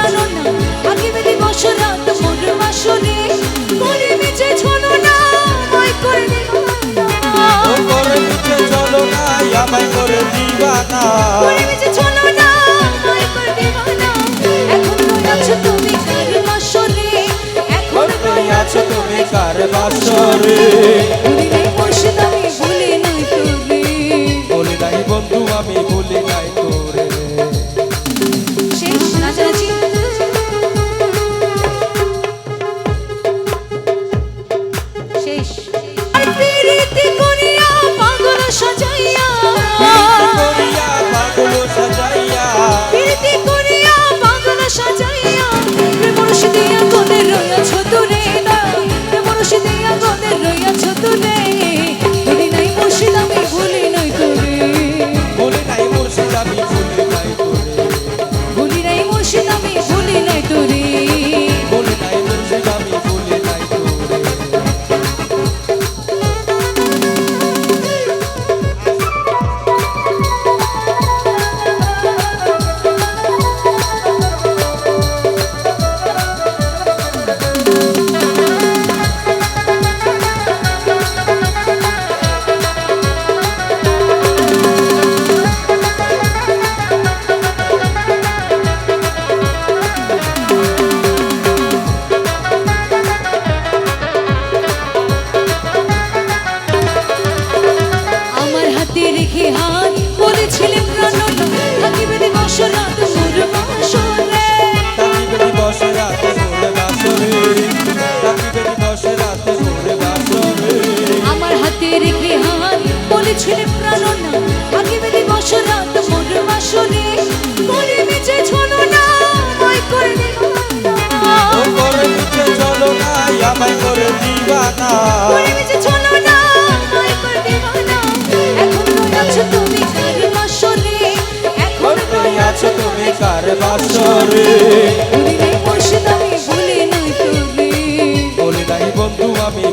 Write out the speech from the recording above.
প্রাণ না থাকিবে দিবস রাত মোর বাসরে করে মিছে ছলো না আমায় করে দিবানা ও করে মিছে চলো না আমায় করে দিবানা করে মিছে ছলো না আমায় করে দিবানা এখন রয়েছো তুমি কার বাসরে এখন রয়েছো তুমি কার বাসরে ভুলি নাই মুর্শিদ আমি ভুলি নাই তোরে বলি নাই বন্ধু আমি ভুলি নাই তোরে শেষ নাচানাচি শেষ আর প্রীতি করিয়া পাগল সাজাইয়া করিয়া পাগল সাজাইয়া প্রীতি করিয়া পাগল সাজাইয়া মুর্শিদিয়া কোনে রয়েছো তোরে না মুর্শিদিয়া কোনে রয়েছো তোরে ভুলি নাই মুর্শিদ আমি ভুলি নাই তোরে বলি নাই মুর্শিদ আমি ভুলি নাই তোরে ভুলি নাই মুর্শিদ আমি ভুলি নাই তোরে বলি নাই মুর্শিদ আমি ভুলি নাই তোরে আমার হাতে রেখে হাত বলেছিলে প্রাণ না থাকিবে দিবস রাত মোর বাসরে থাকিবে দিবস রাতে মোর বাসরে থাকিবে দিবস রাতে মোর বাসরে আমার হাতে রেখে হাত বলেছিলে প্রাণ না থাকিবে দিবস রাত মোর বাসরে করে মিছে ছলো না আমায় করে দিবানা ও করে মিছে চলো না আমায় করে দিবানা করে মিছে ছলো না আমায় করে দিবানা এখন রয়েছো তুমি কার বাসরে এখন রয়েছো তুমি কার বাসরে ভুলি নাই মুর্শিদ আমি ভুলি নাই তোরে বলি নাই বন্ধু আমি